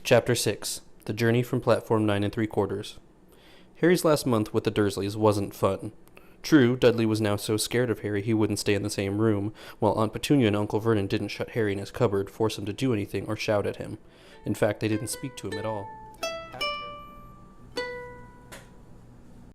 Chapter 6. The Journey from Platform 9 3/4. Harry's last month with the Dursleys wasn't fun. True, Dudley was now so scared of Harry he wouldn't stay in the same room, while Aunt Petunia and Uncle Vernon didn't shut Harry in his cupboard, force him to do anything, or shout at him. In fact, they didn't speak to him at all.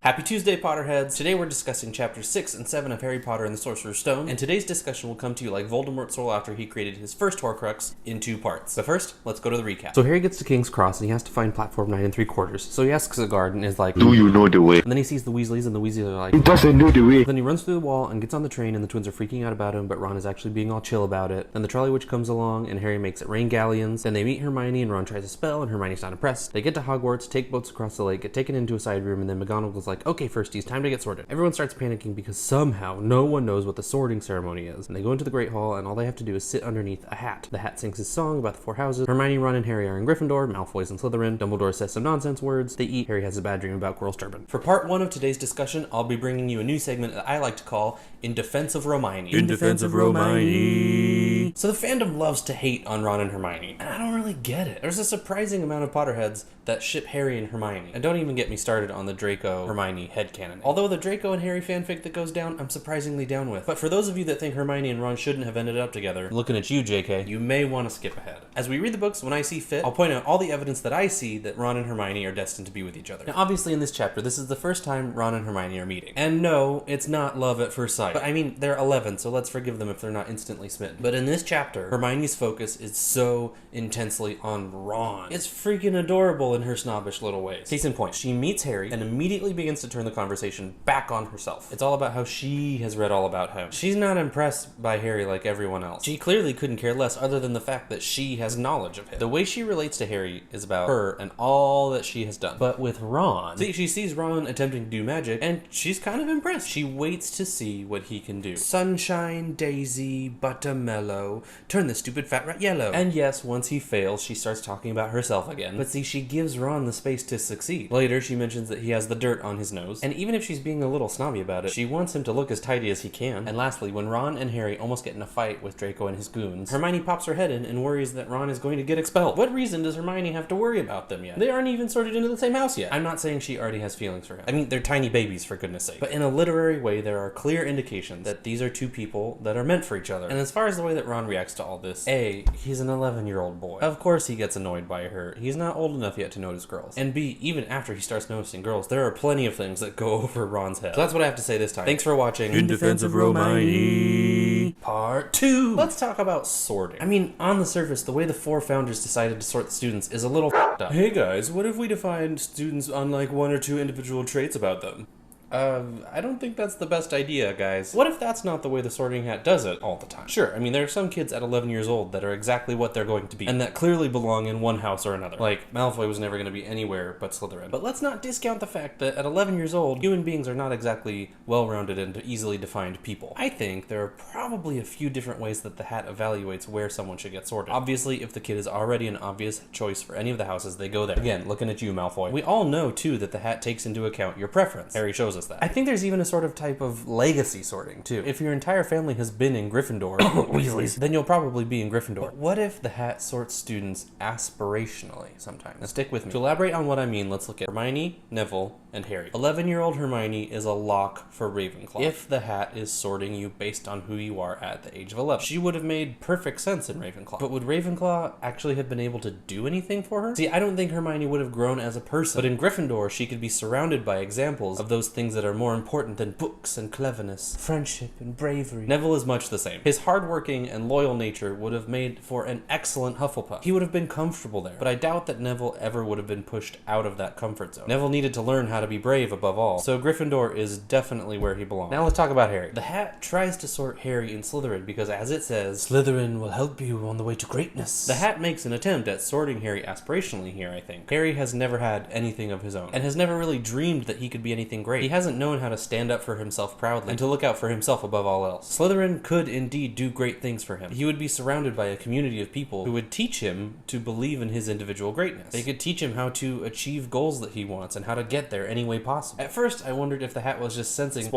Happy Tuesday, Potterheads! Today we're discussing Chapters 6 and 7 of Harry Potter and the Sorcerer's Stone, and today's discussion will come to you like Voldemort's soul after he created his first Horcrux in 2 parts. But first, let's go to the recap. So Harry gets to King's Cross and he has to find Platform 9 3/4, so he asks the guard and is like, "Do you know the way?" And then he sees the Weasleys and the Weasleys are like, "He doesn't know the way." Then he runs through the wall and gets on the train and the twins are freaking out about him, but Ron is actually being all chill about it. Then the Trolley Witch comes along and Harry makes it rain galleons. Then they meet Hermione and Ron tries a spell and Hermione's not impressed. They get to Hogwarts, take boats across the lake, get taken into a side room, and then McGonagall's like, "Okay, firsties, time to get sorted." Everyone starts panicking because somehow no one knows what the sorting ceremony is. And they go into the Great Hall and all they have to do is sit underneath a hat. The hat sings his song about the 4 houses. Hermione, Ron, and Harry are in Gryffindor, Malfoy's in Slytherin. Dumbledore says some nonsense words. They eat. Harry has a bad dream about Quirrell's turban. For part 1 of today's discussion, I'll be bringing you a new segment that I like to call In Defense of Hermione. In defense of Hermione. So the fandom loves to hate on Ron and Hermione, and I don't really get it. There's a surprising amount of Potterheads that ship Harry and Hermione. And don't even get me started on the Draco-Hermione headcanon. Although the Draco and Harry fanfic that goes down, I'm surprisingly down with. But for those of you that think Hermione and Ron shouldn't have ended up together, looking at you, JK, you may want to skip ahead. As we read the books when I see fit, I'll point out all the evidence that I see that Ron and Hermione are destined to be with each other. Now, obviously in this chapter, this is the first time Ron and Hermione are meeting. And no, it's not love at first sight. But I mean, they're 11, so let's forgive them if they're not instantly smitten. But in this chapter, Hermione's focus is so intensely on Ron. It's freaking adorable in her snobbish little ways. Case in point, she meets Harry and immediately begins to turn the conversation back on herself. It's all about how she has read all about him. She's not impressed by Harry like everyone else. She clearly couldn't care less other than the fact that she has knowledge of him. The way she relates to Harry is about her and all that she has done. But with Ron, she sees Ron attempting to do magic and she's kind of impressed. She waits to see what he can do. Sunshine, daisy, buttermellow, turn the stupid fat rat yellow. And yes, once he fails, she starts talking about herself again. But see, she gives Ron the space to succeed. Later, she mentions that he has the dirt on his nose. And even if she's being a little snobby about it, she wants him to look as tidy as he can. And lastly, when Ron and Harry almost get in a fight with Draco and his goons, Hermione pops her head in and worries that Ron is going to get expelled. What reason does Hermione have to worry about them yet? They aren't even sorted into the same house yet. I'm not saying she already has feelings for him. I mean, they're tiny babies, for goodness sake. But in a literary way, there are clear indications that these are 2 people that are meant for each other. And as far as the way that Ron reacts to all this, A, he's an 11-year-old boy. Of course he gets annoyed by her. He's not old enough yet to notice girls. And B, even after he starts noticing girls, there are plenty of things that go over Ron's head. So that's what I have to say this time. Thanks for watching In defense of Hermione. Part 2. Let's talk about sorting. I mean, on the surface, the way the 4 founders decided to sort the students is a little f***ed up. Hey guys, what if we defined students on like 1 or 2 individual traits about them? I don't think that's the best idea, guys. What if that's not the way the Sorting Hat does it all the time? Sure, I mean, there are some kids at 11 years old that are exactly what they're going to be, and that clearly belong in one house or another. Like, Malfoy was never going to be anywhere but Slytherin. But let's not discount the fact that at 11 years old, human beings are not exactly well-rounded and easily defined people. I think there are probably a few different ways that the hat evaluates where someone should get sorted. Obviously, if the kid is already an obvious choice for any of the houses, they go there. Again, looking at you, Malfoy. We all know, too, that the hat takes into account your preference. Harry shows us that. I think there's even a sort of type of legacy sorting, too. If your entire family has been in Gryffindor, Weasleys, then you'll probably be in Gryffindor. But what if the hat sorts students aspirationally sometimes? Now stick with me. To elaborate on what I mean, let's look at Hermione, Neville, and Harry. 11-year-old Hermione is a lock for Ravenclaw. If the hat is sorting you based on who you are at the age of 11. She would have made perfect sense in Ravenclaw. But would Ravenclaw actually have been able to do anything for her? See, I don't think Hermione would have grown as a person. But in Gryffindor, she could be surrounded by examples of those things that are more important than books and cleverness, friendship and bravery. Neville is much the same. His hardworking and loyal nature would have made for an excellent Hufflepuff. He would have been comfortable there, but I doubt that Neville ever would have been pushed out of that comfort zone. Neville needed to learn how to be brave above all, so Gryffindor is definitely where he belongs. Now let's talk about Harry. The hat tries to sort Harry in Slytherin because, as it says, Slytherin will help you on the way to greatness. The hat makes an attempt at sorting Harry aspirationally here, I think. Harry has never had anything of his own, and has never really dreamed that he could be anything great. He hasn't known how to stand up for himself proudly and to look out for himself above all else. Slytherin could indeed do great things for him. He would be surrounded by a community of people who would teach him to believe in his individual greatness. They could teach him how to achieve goals that he wants and how to get there any way possible. At first, I wondered if the hat was just sensing,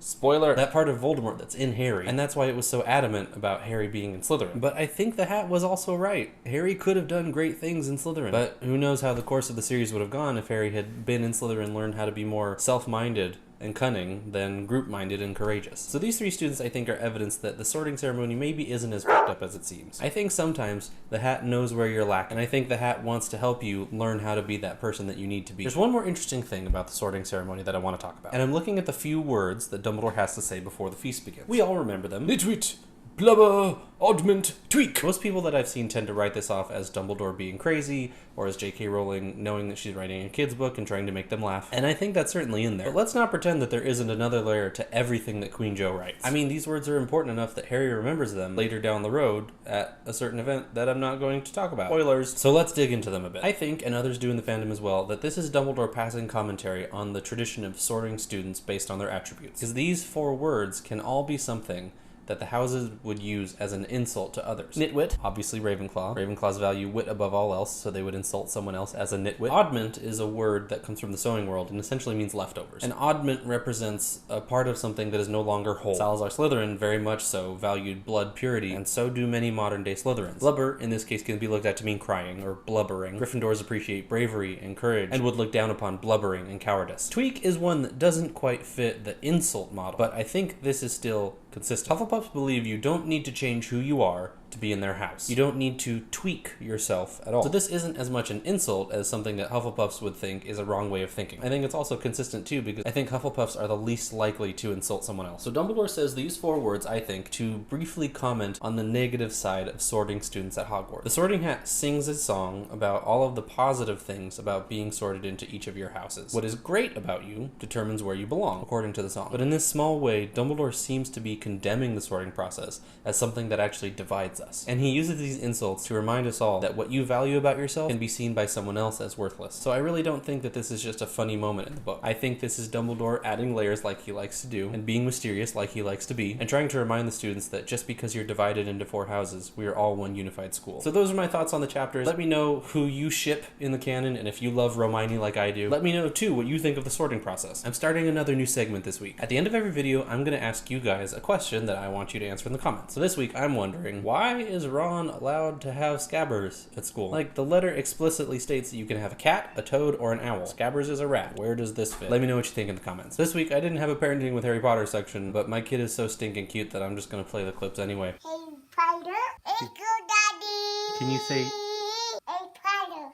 spoiler, that part of Voldemort that's in Harry. And that's why it was so adamant about Harry being in Slytherin. But I think the hat was also right. Harry could have done great things in Slytherin. But who knows how the course of the series would have gone if Harry had been in Slytherin and learned how to be more self-minded and cunning than group-minded and courageous. So these three students, I think, are evidence that the sorting ceremony maybe isn't as fucked up as it seems. I think sometimes the hat knows where you're lacking, and I think the hat wants to help you learn how to be that person that you need to be. There's one more interesting thing about the sorting ceremony that I want to talk about, and I'm looking at the few words that Dumbledore has to say before the feast begins. We all remember them. Nitwit, blubber, oddment, tweak. Most people that I've seen tend to write this off as Dumbledore being crazy, or as J.K. Rowling knowing that she's writing a kid's book and trying to make them laugh. And I think that's certainly in there. But let's not pretend that there isn't another layer to everything that Queen Jo writes. I mean, these words are important enough that Harry remembers them later down the road at a certain event that I'm not going to talk about. Spoilers. So let's dig into them a bit. I think, and others do in the fandom as well, that this is Dumbledore passing commentary on the tradition of sorting students based on their attributes. Because these 4 words can all be something that the houses would use as an insult to others. Nitwit, obviously Ravenclaw. Ravenclaws value wit above all else, so they would insult someone else as a nitwit. Oddment is a word that comes from the sewing world and essentially means leftovers. An oddment represents a part of something that is no longer whole. Salazar Slytherin very much so valued blood purity, and so do many modern-day Slytherins. Blubber, in this case, can be looked at to mean crying or blubbering. Gryffindors appreciate bravery and courage, and would look down upon blubbering and cowardice. Tweak is one that doesn't quite fit the insult model, but I think this is still consistent. Hufflepuffs believe you don't need to change who you are to be in their house. You don't need to tweak yourself at all. So this isn't as much an insult as something that Hufflepuffs would think is a wrong way of thinking. I think it's also consistent too, because I think Hufflepuffs are the least likely to insult someone else. So Dumbledore says these 4 words, I think, to briefly comment on the negative side of sorting students at Hogwarts. The Sorting Hat sings a song about all of the positive things about being sorted into each of your houses. What is great about you determines where you belong, according to the song. But in this small way, Dumbledore seems to be condemning the sorting process as something that actually divides us. And he uses these insults to remind us all that what you value about yourself can be seen by someone else as worthless. So I really don't think that this is just a funny moment in the book. I think this is Dumbledore adding layers like he likes to do, and being mysterious like he likes to be, and trying to remind the students that just because you're divided into 4 houses, we are all one unified school. So those are my thoughts on the chapters. Let me know who you ship in the canon, and if you love Hermione like I do, let me know too what you think of the sorting process. I'm starting another new segment this week. At the end of every video, I'm going to ask you guys a question that I want you to answer in the comments. So this week, I'm wondering, why is Ron allowed to have Scabbers at school? Like, the letter explicitly states that you can have a cat, a toad, or an owl. Scabbers is a rat. Where does this fit? Let me know what you think in the comments. This week, I didn't have a parenting with Harry Potter section, but my kid is so stinking cute that I'm just going to play the clips anyway. Hey, Potter. It's good, Daddy. Can you say... Hey, Potter.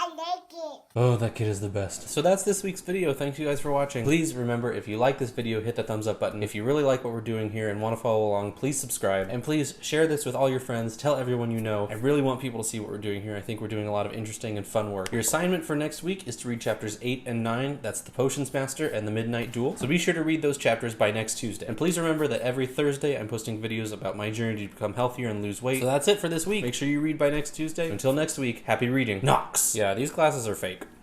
I like it. Oh, that kid is the best. So that's this week's video. Thanks you guys for watching. Please remember, if you like this video, hit the thumbs up button. If you really like what we're doing here and want to follow along, please subscribe. And please share this with all your friends. Tell everyone you know. I really want people to see what we're doing here. I think we're doing a lot of interesting and fun work. Your assignment for next week is to read chapters 8 and 9. That's the Potions Master and the Midnight Duel. So be sure to read those chapters by next Tuesday. And please remember that every Thursday, I'm posting videos about my journey to become healthier and lose weight. So that's it for this week. Make sure you read by next Tuesday. Until next week, happy reading. Nox! Yeah, these glasses are fake.